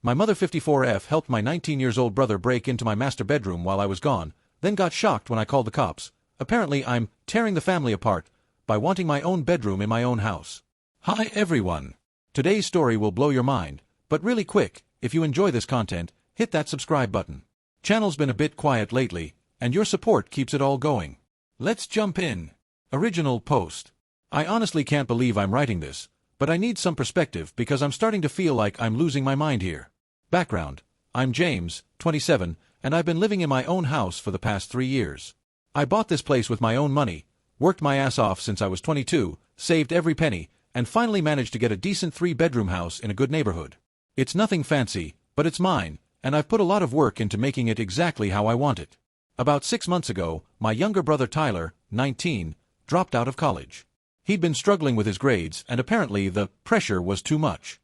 My mother 54F helped my 19-years-old brother break into my master bedroom while I was gone, then got shocked when I called the cops. Apparently I'm tearing the family apart by wanting my own bedroom in my own house. Hi everyone. Today's story will blow your mind, but really quick, if you enjoy this content, hit that subscribe button. Channel's been a bit quiet lately, and your support keeps it all going. Let's jump in. Original post. I honestly can't believe I'm writing this, but I need some perspective because I'm starting to feel like I'm losing my mind here. Background. I'm James, 27, and I've been living in my own house for the past 3 years. I bought this place with my own money, worked my ass off since I was 22, saved every penny, and finally managed to get a decent 3-bedroom house in a good neighborhood. It's nothing fancy, but it's mine, and I've put a lot of work into making it exactly how I want it. About 6 months ago, my younger brother Tyler, 19, dropped out of college. He'd been struggling with his grades, and apparently the pressure was too much.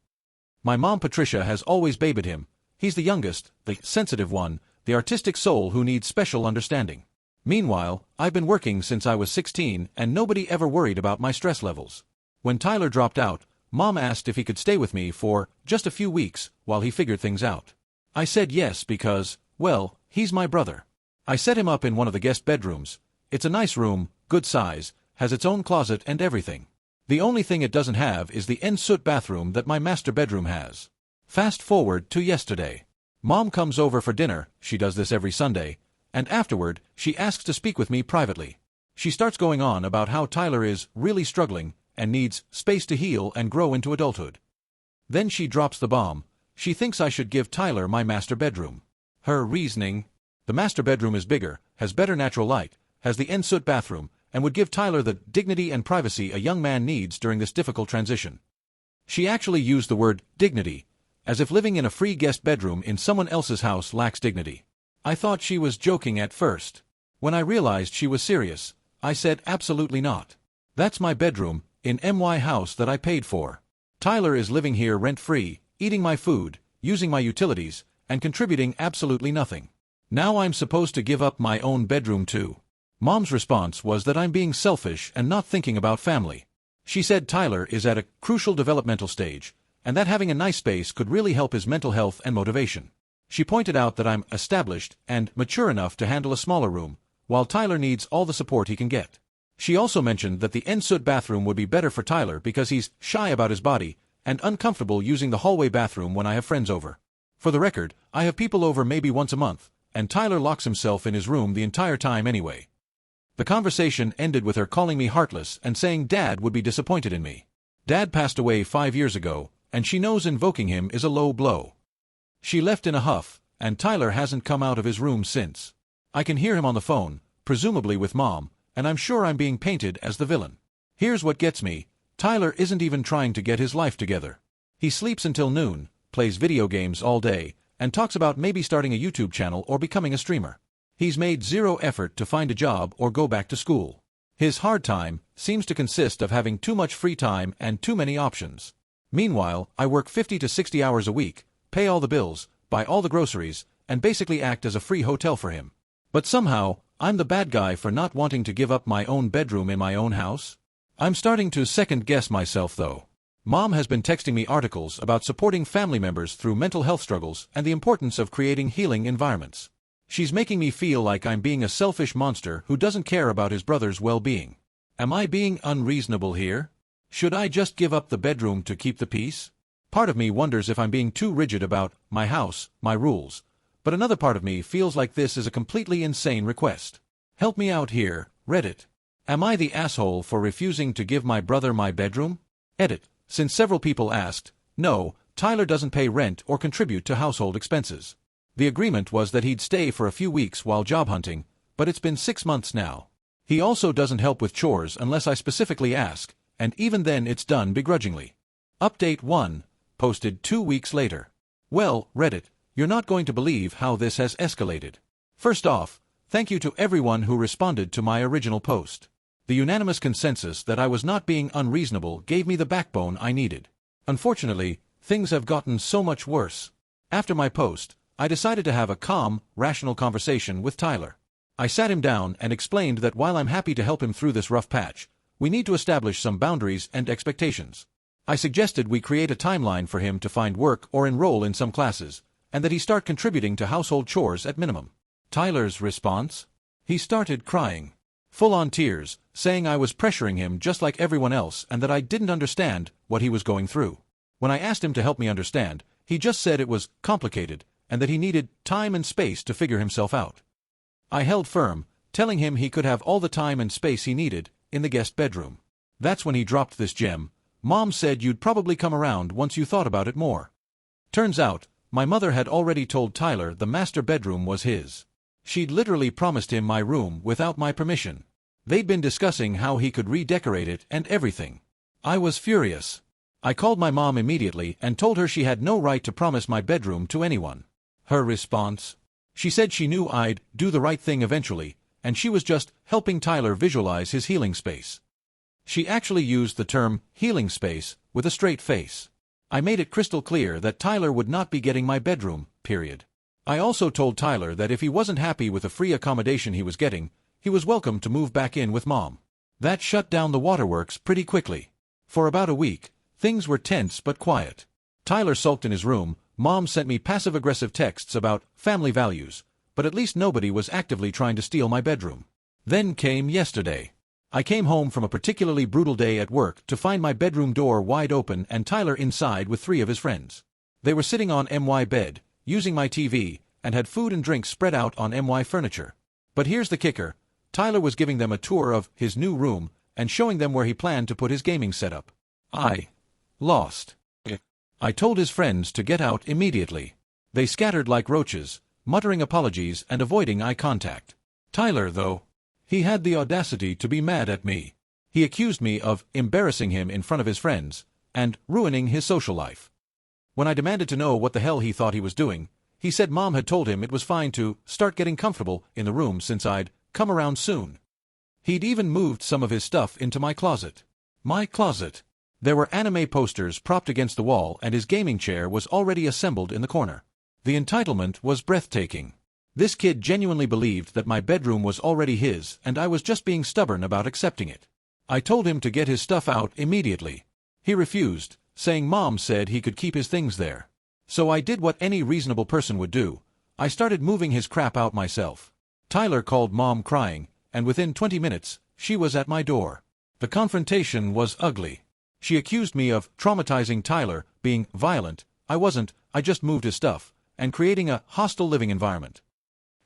My mom Patricia has always babied him. He's the youngest, the sensitive one, the artistic soul who needs special understanding. Meanwhile, I've been working since I was 16, and nobody ever worried about my stress levels. When Tyler dropped out, Mom asked if he could stay with me for just a few weeks while he figured things out. I said yes because, well, he's my brother. I set him up in one of the guest bedrooms. It's a nice room, good size, has its own closet and everything. The only thing it doesn't have is the ensuite bathroom that my master bedroom has. Fast forward to yesterday. Mom comes over for dinner, she does this every Sunday, and afterward, she asks to speak with me privately. She starts going on about how Tyler is really struggling and needs space to heal and grow into adulthood. Then she drops the bomb. She thinks I should give Tyler my master bedroom. Her reasoning: the master bedroom is bigger, has better natural light, has the ensuite bathroom, and would give Tyler the dignity and privacy a young man needs during this difficult transition. She actually used the word dignity, as if living in a free guest bedroom in someone else's house lacks dignity. I thought she was joking at first. When I realized she was serious, I said absolutely not. That's my bedroom, in my house that I paid for. Tyler is living here rent-free, eating my food, using my utilities, and contributing absolutely nothing. Now I'm supposed to give up my own bedroom too. Mom's response was that I'm being selfish and not thinking about family. She said Tyler is at a crucial developmental stage, and that having a nice space could really help his mental health and motivation. She pointed out that I'm established and mature enough to handle a smaller room, while Tyler needs all the support he can get. She also mentioned that the ensuite bathroom would be better for Tyler because he's shy about his body and uncomfortable using the hallway bathroom when I have friends over. For the record, I have people over maybe once a month, and Tyler locks himself in his room the entire time anyway. The conversation ended with her calling me heartless and saying Dad would be disappointed in me. Dad passed away 5 years ago, and she knows invoking him is a low blow. She left in a huff, and Tyler hasn't come out of his room since. I can hear him on the phone, presumably with Mom, and I'm sure I'm being painted as the villain. Here's what gets me: Tyler isn't even trying to get his life together. He sleeps until noon, plays video games all day, and talks about maybe starting a YouTube channel or becoming a streamer. He's made zero effort to find a job or go back to school. His hard time seems to consist of having too much free time and too many options. Meanwhile, I work 50 to 60 hours a week, pay all the bills, buy all the groceries, and basically act as a free hotel for him. But somehow, I'm the bad guy for not wanting to give up my own bedroom in my own house? I'm starting to second-guess myself though. Mom has been texting me articles about supporting family members through mental health struggles and the importance of creating healing environments. She's making me feel like I'm being a selfish monster who doesn't care about his brother's well-being. Am I being unreasonable here? Should I just give up the bedroom to keep the peace? Part of me wonders if I'm being too rigid about my house, my rules, but another part of me feels like this is a completely insane request. Help me out here, Reddit. Am I the asshole for refusing to give my brother my bedroom? Edit. Since several people asked, no, Tyler doesn't pay rent or contribute to household expenses. The agreement was that he'd stay for a few weeks while job hunting, but it's been 6 months now. He also doesn't help with chores unless I specifically ask, and even then it's done begrudgingly. Update 1, posted 2 weeks later. Well, Reddit, you're not going to believe how this has escalated. First off, thank you to everyone who responded to my original post. The unanimous consensus that I was not being unreasonable gave me the backbone I needed. Unfortunately, things have gotten so much worse. After my post, I decided to have a calm, rational conversation with Tyler. I sat him down and explained that while I'm happy to help him through this rough patch, we need to establish some boundaries and expectations. I suggested we create a timeline for him to find work or enroll in some classes, and that he start contributing to household chores at minimum. Tyler's response? He started crying. Full-on tears, saying I was pressuring him just like everyone else and that I didn't understand what he was going through. When I asked him to help me understand, he just said it was complicated and that he needed time and space to figure himself out. I held firm, telling him he could have all the time and space he needed in the guest bedroom. That's when he dropped this gem. Mom said you'd probably come around once you thought about it more. Turns out, my mother had already told Tyler the master bedroom was his. She'd literally promised him my room without my permission. They'd been discussing how he could redecorate it and everything. I was furious. I called my mom immediately and told her she had no right to promise my bedroom to anyone. Her response? She said she knew I'd do the right thing eventually, and she was just helping Tyler visualize his healing space. She actually used the term healing space with a straight face. I made it crystal clear that Tyler would not be getting my bedroom, period. I also told Tyler that if he wasn't happy with the free accommodation he was getting, he was welcome to move back in with Mom. That shut down the waterworks pretty quickly. For about a week, things were tense but quiet. Tyler sulked in his room, Mom sent me passive-aggressive texts about family values, but at least nobody was actively trying to steal my bedroom. Then came yesterday. I came home from a particularly brutal day at work to find my bedroom door wide open and Tyler inside with 3 of his friends. They were sitting on my bed, using my TV, and had food and drinks spread out on my furniture. But here's the kicker. Tyler was giving them a tour of his new room and showing them where he planned to put his gaming setup. I lost. I told his friends to get out immediately. They scattered like roaches, muttering apologies and avoiding eye contact. Tyler, though, he had the audacity to be mad at me. He accused me of embarrassing him in front of his friends and ruining his social life. When I demanded to know what the hell he thought he was doing, he said Mom had told him it was fine to start getting comfortable in the room since I'd come around soon. He'd even moved some of his stuff into my closet. My closet. There were anime posters propped against the wall and his gaming chair was already assembled in the corner. The entitlement was breathtaking. This kid genuinely believed that my bedroom was already his and I was just being stubborn about accepting it. I told him to get his stuff out immediately. He refused, saying Mom said he could keep his things there. So I did what any reasonable person would do. I started moving his crap out myself. Tyler called Mom crying, and within 20 minutes, she was at my door. The confrontation was ugly. She accused me of traumatizing Tyler, being violent. I wasn't, I just moved his stuff, and creating a hostile living environment.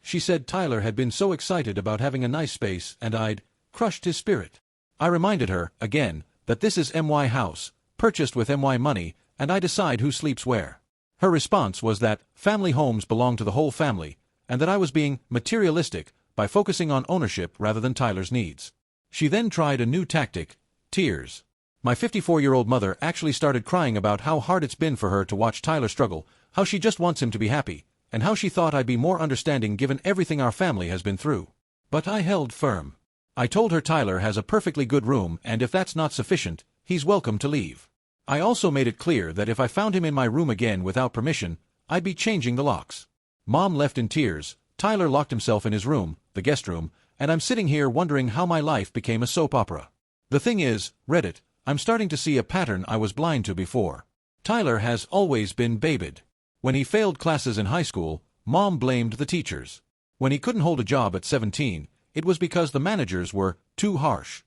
She said Tyler had been so excited about having a nice space and I'd crushed his spirit. I reminded her, again, that this is my house, purchased with my money, and I decide who sleeps where. Her response was that family homes belong to the whole family, and that I was being materialistic by focusing on ownership rather than Tyler's needs. She then tried a new tactic, tears. My 54-year-old mother actually started crying about how hard it's been for her to watch Tyler struggle, how she just wants him to be happy, and how she thought I'd be more understanding given everything our family has been through. But I held firm. I told her Tyler has a perfectly good room and if that's not sufficient, he's welcome to leave. I also made it clear that if I found him in my room again without permission, I'd be changing the locks. Mom left in tears, Tyler locked himself in his room, the guest room, and I'm sitting here wondering how my life became a soap opera. The thing is, Reddit, I'm starting to see a pattern I was blind to before. Tyler has always been babied. When he failed classes in high school, Mom blamed the teachers. When he couldn't hold a job at 17, it was because the managers were too harsh.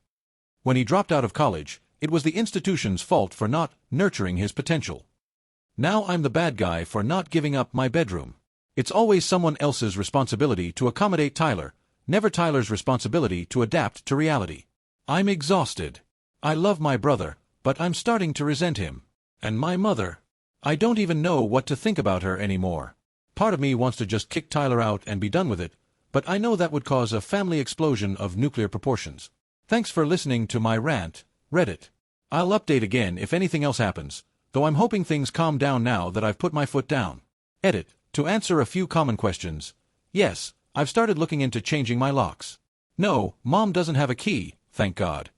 When he dropped out of college, it was the institution's fault for not nurturing his potential. Now I'm the bad guy for not giving up my bedroom. It's always someone else's responsibility to accommodate Tyler, never Tyler's responsibility to adapt to reality. I'm exhausted. I love my brother, but I'm starting to resent him. And my mother. I don't even know what to think about her anymore. Part of me wants to just kick Tyler out and be done with it, but I know that would cause a family explosion of nuclear proportions. Thanks for listening to my rant, Reddit. I'll update again if anything else happens, though I'm hoping things calm down now that I've put my foot down. Edit. To answer a few common questions. Yes, I've started looking into changing my locks. No, Mom doesn't have a key, thank God.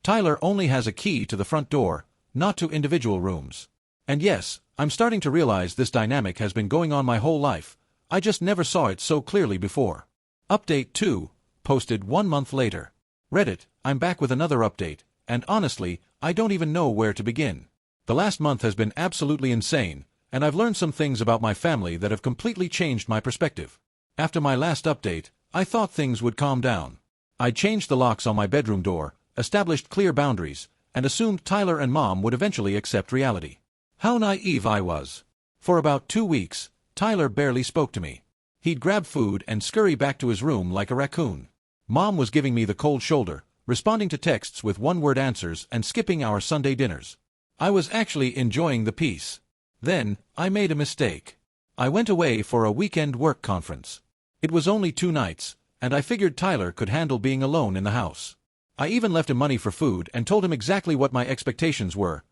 Tyler only has a key to the front door, not to individual rooms. And yes, I'm starting to realize this dynamic has been going on my whole life. I just never saw it so clearly before. Update 2, posted 1 month later. Reddit, I'm back with another update, and honestly, I don't even know where to begin. The last month has been absolutely insane, and I've learned some things about my family that have completely changed my perspective. After my last update, I thought things would calm down. I changed the locks on my bedroom door, established clear boundaries, and assumed Tyler and Mom would eventually accept reality. How naive I was. For about 2 weeks, Tyler barely spoke to me. He'd grab food and scurry back to his room like a raccoon. Mom was giving me the cold shoulder, responding to texts with one-word answers and skipping our Sunday dinners. I was actually enjoying the peace. Then, I made a mistake. I went away for a weekend work conference. It was only 2 nights, and I figured Tyler could handle being alone in the house. I even left him money for food and told him exactly what my expectations were.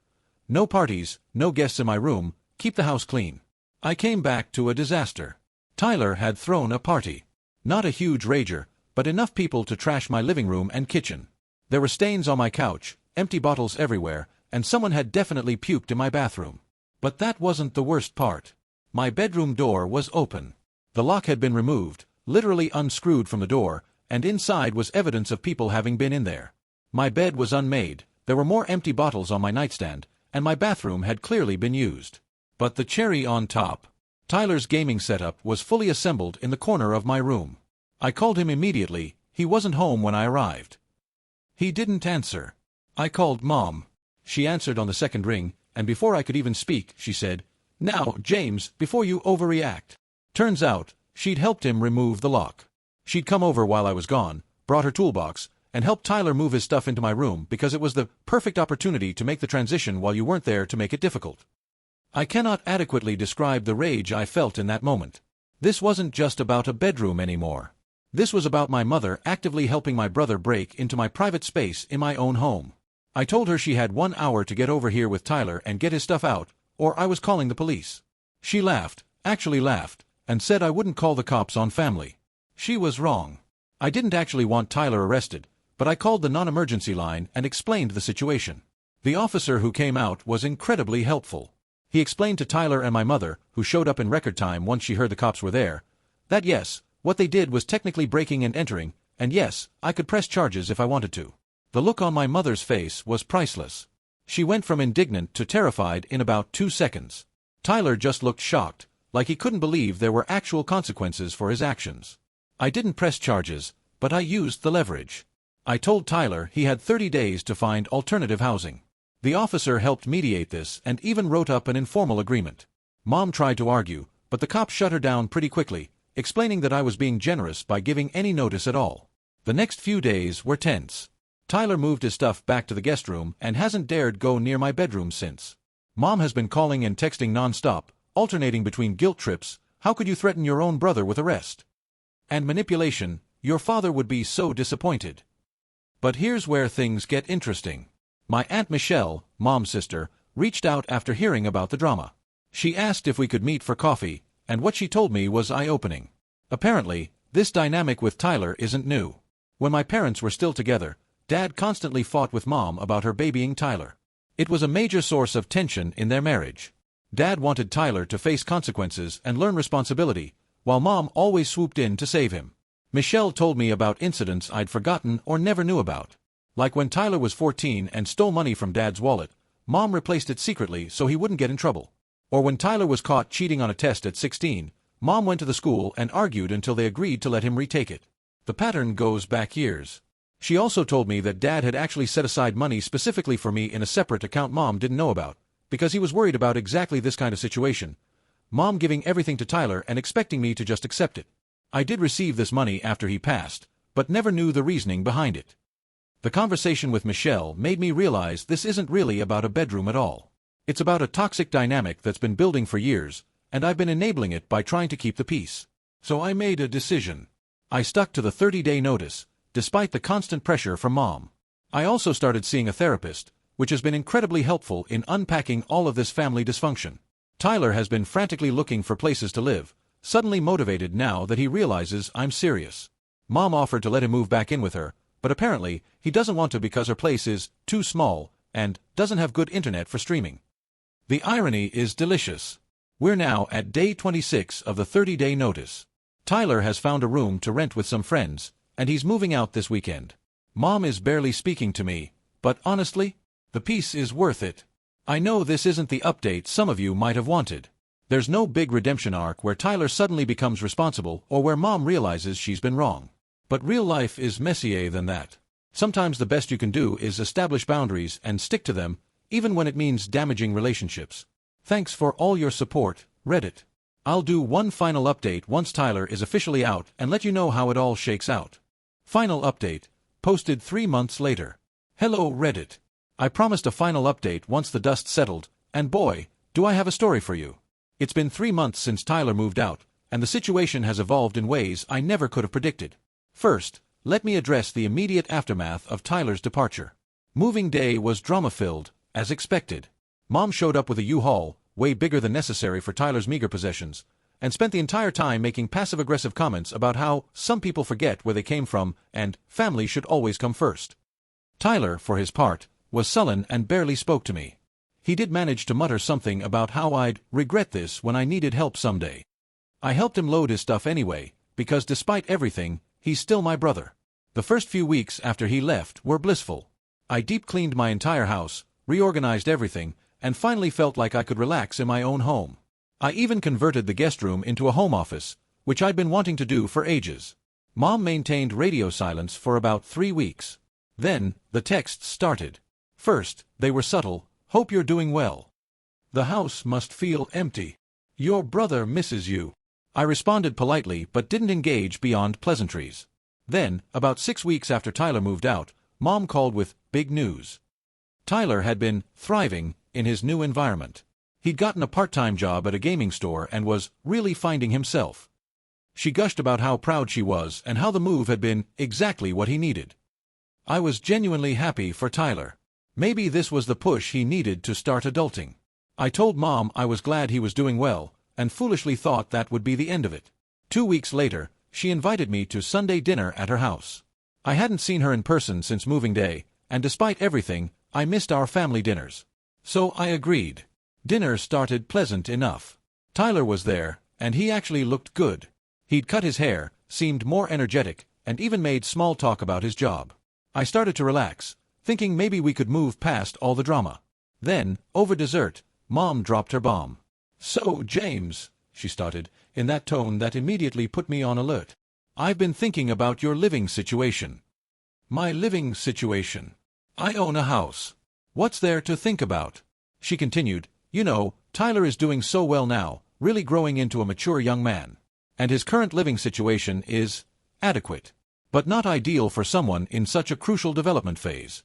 No parties, no guests in my room, keep the house clean. I came back to a disaster. Tyler had thrown a party. Not a huge rager, but enough people to trash my living room and kitchen. There were stains on my couch, empty bottles everywhere, and someone had definitely puked in my bathroom. But that wasn't the worst part. My bedroom door was open. The lock had been removed, literally unscrewed from the door, and inside was evidence of people having been in there. My bed was unmade, there were more empty bottles on my nightstand, and my bathroom had clearly been used. But the cherry on top, Tyler's gaming setup was fully assembled in the corner of my room. I called him immediately. He wasn't home when I arrived. He didn't answer. I called Mom. She answered on the second ring, and before I could even speak, she said, "Now, James, before you overreact." Turns out, she'd helped him remove the lock. She'd come over while I was gone, brought her toolbox, and helped Tyler move his stuff into my room because it was the perfect opportunity to make the transition while you weren't there to make it difficult. I cannot adequately describe the rage I felt in that moment. This wasn't just about a bedroom anymore. This was about my mother actively helping my brother break into my private space in my own home. I told her she had 1 hour to get over here with Tyler and get his stuff out, or I was calling the police. She laughed, actually laughed, and said I wouldn't call the cops on family. She was wrong. I didn't actually want Tyler arrested, but I called the non-emergency line and explained the situation. The officer who came out was incredibly helpful. He explained to Tyler and my mother, who showed up in record time once she heard the cops were there, that yes, what they did was technically breaking and entering, and yes, I could press charges if I wanted to. The look on my mother's face was priceless. She went from indignant to terrified in about 2 seconds. Tyler just looked shocked, like he couldn't believe there were actual consequences for his actions. I didn't press charges, but I used the leverage. I told Tyler he had 30 days to find alternative housing. The officer helped mediate this and even wrote up an informal agreement. Mom tried to argue, but the cop shut her down pretty quickly, explaining that I was being generous by giving any notice at all. The next few days were tense. Tyler moved his stuff back to the guest room and hasn't dared go near my bedroom since. Mom has been calling and texting non-stop, alternating between guilt trips, "How could you threaten your own brother with arrest?" and manipulation, "Your father would be so disappointed." But here's where things get interesting. My Aunt Michelle, Mom's sister, reached out after hearing about the drama. She asked if we could meet for coffee, and what she told me was eye-opening. Apparently, this dynamic with Tyler isn't new. When my parents were still together, Dad constantly fought with Mom about her babying Tyler. It was a major source of tension in their marriage. Dad wanted Tyler to face consequences and learn responsibility, while Mom always swooped in to save him. Michelle told me about incidents I'd forgotten or never knew about. Like when Tyler was 14 and stole money from Dad's wallet, Mom replaced it secretly so he wouldn't get in trouble. Or when Tyler was caught cheating on a test at 16, Mom went to the school and argued until they agreed to let him retake it. The pattern goes back years. She also told me that Dad had actually set aside money specifically for me in a separate account Mom didn't know about, because he was worried about exactly this kind of situation. Mom giving everything to Tyler and expecting me to just accept it. I did receive this money after he passed, but never knew the reasoning behind it. The conversation with Michelle made me realize this isn't really about a bedroom at all. It's about a toxic dynamic that's been building for years, and I've been enabling it by trying to keep the peace. So I made a decision. I stuck to the 30-day notice, despite the constant pressure from Mom. I also started seeing a therapist, which has been incredibly helpful in unpacking all of this family dysfunction. Tyler has been frantically looking for places to live, suddenly motivated now that he realizes I'm serious. Mom offered to let him move back in with her, but apparently he doesn't want to because her place is too small and doesn't have good internet for streaming. The irony is delicious. We're now at day 26 of the 30-day notice. Tyler has found a room to rent with some friends, and he's moving out this weekend. Mom is barely speaking to me, but honestly, the peace is worth it. I know this isn't the update some of you might have wanted. There's no big redemption arc where Tyler suddenly becomes responsible or where Mom realizes she's been wrong. But real life is messier than that. Sometimes the best you can do is establish boundaries and stick to them, even when it means damaging relationships. Thanks for all your support, Reddit. I'll do one final update once Tyler is officially out and let you know how it all shakes out. Final update, posted 3 months later. Hello Reddit. I promised a final update once the dust settled, and boy, do I have a story for you. It's been 3 months since Tyler moved out, and the situation has evolved in ways I never could have predicted. First, let me address the immediate aftermath of Tyler's departure. Moving day was drama-filled, as expected. Mom showed up with a U-Haul, way bigger than necessary for Tyler's meager possessions, and spent the entire time making passive-aggressive comments about how some people forget where they came from and family should always come first. Tyler, for his part, was sullen and barely spoke to me. He did manage to mutter something about how I'd regret this when I needed help someday. I helped him load his stuff anyway, because despite everything, he's still my brother. The first few weeks after he left were blissful. I deep-cleaned my entire house, reorganized everything, and finally felt like I could relax in my own home. I even converted the guest room into a home office, which I'd been wanting to do for ages. Mom maintained radio silence for about 3 weeks. Then, the texts started. First, they were subtle, "Hope you're doing well. The house must feel empty. Your brother misses you." I responded politely but didn't engage beyond pleasantries. Then, about 6 weeks after Tyler moved out, Mom called with big news. Tyler had been thriving in his new environment. He'd gotten a part-time job at a gaming store and was really finding himself. She gushed about how proud she was and how the move had been exactly what he needed. I was genuinely happy for Tyler. Maybe this was the push he needed to start adulting. I told Mom I was glad he was doing well, and foolishly thought that would be the end of it. 2 weeks later, she invited me to Sunday dinner at her house. I hadn't seen her in person since moving day, and despite everything, I missed our family dinners. So I agreed. Dinner started pleasant enough. Tyler was there, and he actually looked good. He'd cut his hair, seemed more energetic, and even made small talk about his job. I started to relax, thinking maybe we could move past all the drama. Then, over dessert, Mom dropped her bomb. "So, James," she started, in that tone that immediately put me on alert. "I've been thinking about your living situation." "My living situation? I own a house. What's there to think about?" She continued, "You know, Tyler is doing so well now, really growing into a mature young man. And his current living situation is adequate, but not ideal for someone in such a crucial development phase."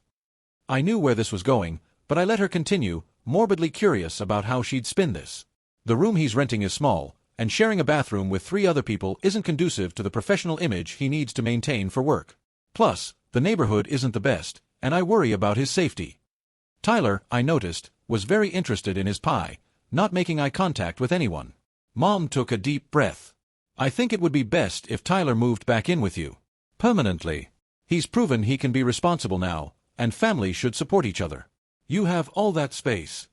I knew where this was going, but I let her continue, morbidly curious about how she'd spin this. "The room he's renting is small, and sharing a bathroom with 3 other people isn't conducive to the professional image he needs to maintain for work. Plus, the neighborhood isn't the best, and I worry about his safety." Tyler, I noticed, was very interested in his pie, not making eye contact with anyone. Mom took a deep breath. "I think it would be best if Tyler moved back in with you. Permanently. He's proven he can be responsible now, and families should support each other. You have all that space."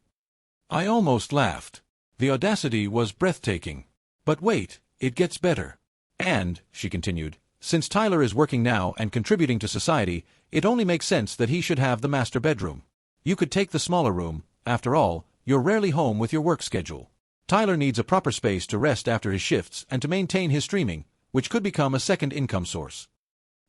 I almost laughed. The audacity was breathtaking. "But wait, it gets better. And," she continued, "since Tyler is working now and contributing to society, it only makes sense that he should have the master bedroom. You could take the smaller room. After all, you're rarely home with your work schedule. Tyler needs a proper space to rest after his shifts and to maintain his streaming, which could become a second income source."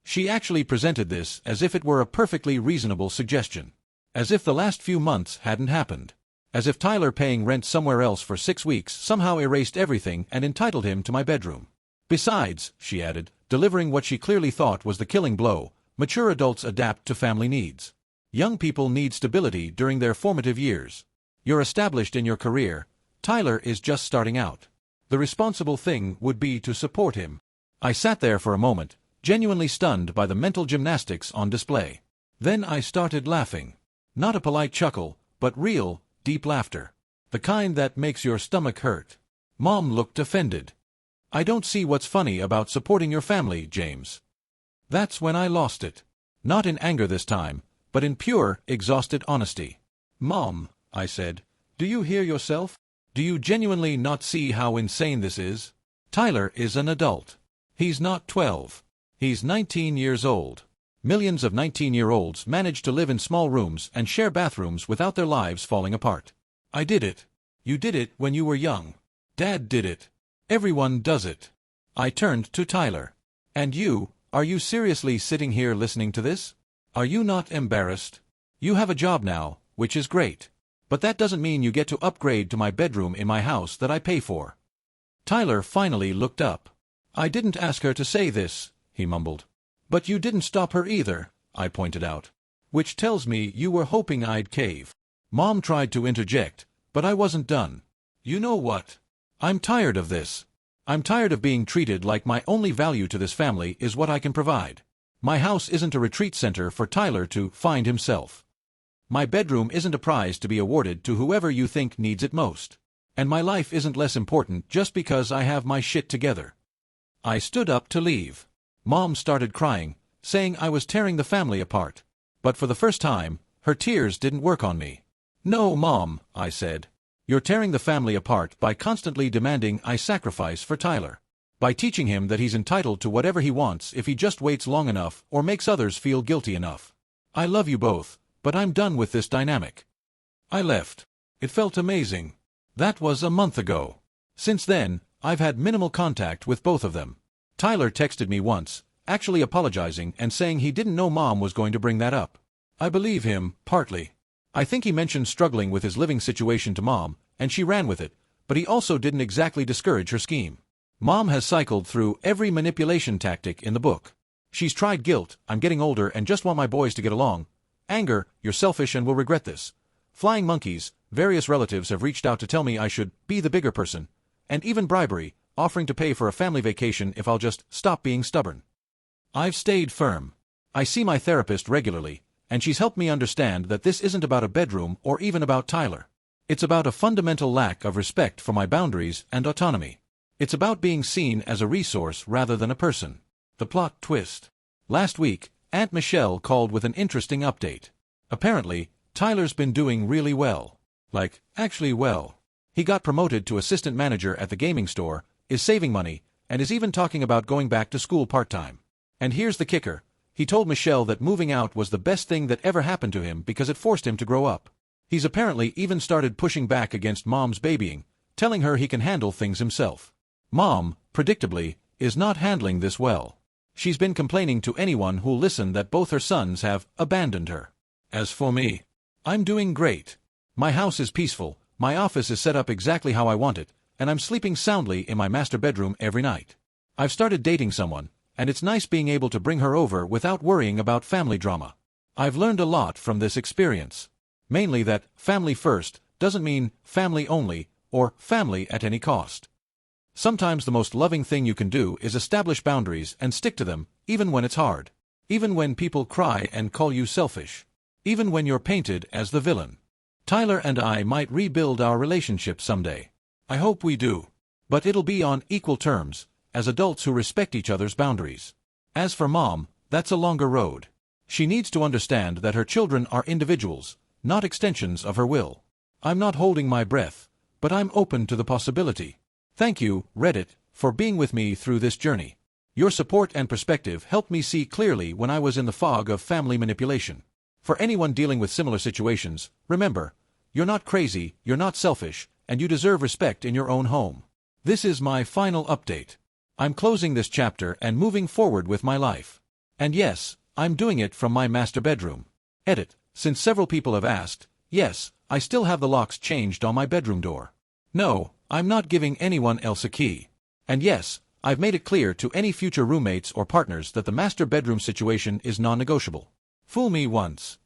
She actually presented this as if it were a perfectly reasonable suggestion. As if the last few months hadn't happened. As if Tyler paying rent somewhere else for 6 weeks somehow erased everything and entitled him to my bedroom. "Besides," she added, delivering what she clearly thought was the killing blow, "mature adults adapt to family needs. Young people need stability during their formative years. You're established in your career. Tyler is just starting out. The responsible thing would be to support him." I sat there for a moment, genuinely stunned by the mental gymnastics on display. Then I started laughing. Not a polite chuckle, but real, deep laughter. The kind that makes your stomach hurt. Mom looked offended. "I don't see what's funny about supporting your family, James." That's when I lost it. Not in anger this time, but in pure, exhausted honesty. "Mom," I said, "do you hear yourself? Do you genuinely not see how insane this is? Tyler is an adult. He's not 12. He's 19 years old. Millions of 19-year-olds manage to live in small rooms and share bathrooms without their lives falling apart. I did it. You did it when you were young. Dad did it. Everyone does it. I turned to Tyler. And you, are you seriously sitting here listening to this? Are you not embarrassed? You have a job now, which is great. But that doesn't mean you get to upgrade to my bedroom in my house that I pay for. Tyler finally looked up. I didn't ask her to say this, he mumbled. But you didn't stop her either, I pointed out. Which tells me you were hoping I'd cave. Mom tried to interject, but I wasn't done. You know what? I'm tired of this. I'm tired of being treated like my only value to this family is what I can provide. My house isn't a retreat center for Tyler to find himself. My bedroom isn't a prize to be awarded to whoever you think needs it most. And my life isn't less important just because I have my shit together. I stood up to leave. Mom started crying, saying I was tearing the family apart. But for the first time, her tears didn't work on me. No, Mom, I said. You're tearing the family apart by constantly demanding I sacrifice for Tyler. By teaching him that he's entitled to whatever he wants if he just waits long enough or makes others feel guilty enough. I love you both, but I'm done with this dynamic. I left. It felt amazing. That was a month ago. Since then, I've had minimal contact with both of them. Tyler texted me once, actually apologizing and saying he didn't know Mom was going to bring that up. I believe him, partly. I think he mentioned struggling with his living situation to Mom, and she ran with it, but he also didn't exactly discourage her scheme. Mom has cycled through every manipulation tactic in the book. She's tried guilt, I'm getting older and just want my boys to get along. Anger, you're selfish and will regret this. Flying monkeys, various relatives have reached out to tell me I should be the bigger person. And even bribery, offering to pay for a family vacation if I'll just stop being stubborn. I've stayed firm. I see my therapist regularly, and she's helped me understand that this isn't about a bedroom or even about Tyler. It's about a fundamental lack of respect for my boundaries and autonomy. It's about being seen as a resource rather than a person. The plot twist. Last week, Aunt Michelle called with an interesting update. Apparently, Tyler's been doing really well. Like, actually well. He got promoted to assistant manager at the gaming store, is saving money, and is even talking about going back to school part-time. And here's the kicker. He told Michelle that moving out was the best thing that ever happened to him because it forced him to grow up. He's apparently even started pushing back against Mom's babying, telling her he can handle things himself. Mom, predictably, is not handling this well. She's been complaining to anyone who'll listen that both her sons have abandoned her. As for me, I'm doing great. My house is peaceful, my office is set up exactly how I want it, and I'm sleeping soundly in my master bedroom every night. I've started dating someone, and it's nice being able to bring her over without worrying about family drama. I've learned a lot from this experience. Mainly that family first doesn't mean family only or family at any cost. Sometimes the most loving thing you can do is establish boundaries and stick to them, even when it's hard. Even when people cry and call you selfish. Even when you're painted as the villain. Tyler and I might rebuild our relationship someday. I hope we do. But it'll be on equal terms, as adults who respect each other's boundaries. As for Mom, that's a longer road. She needs to understand that her children are individuals, not extensions of her will. I'm not holding my breath, but I'm open to the possibility. Thank you, Reddit, for being with me through this journey. Your support and perspective helped me see clearly when I was in the fog of family manipulation. For anyone dealing with similar situations, remember, you're not crazy, you're not selfish, and you deserve respect in your own home. This is my final update. I'm closing this chapter and moving forward with my life. And yes, I'm doing it from my master bedroom. Edit. Since several people have asked, yes, I still have the locks changed on my bedroom door. No, I'm not giving anyone else a key. And yes, I've made it clear to any future roommates or partners that the master bedroom situation is non-negotiable. Fool me once,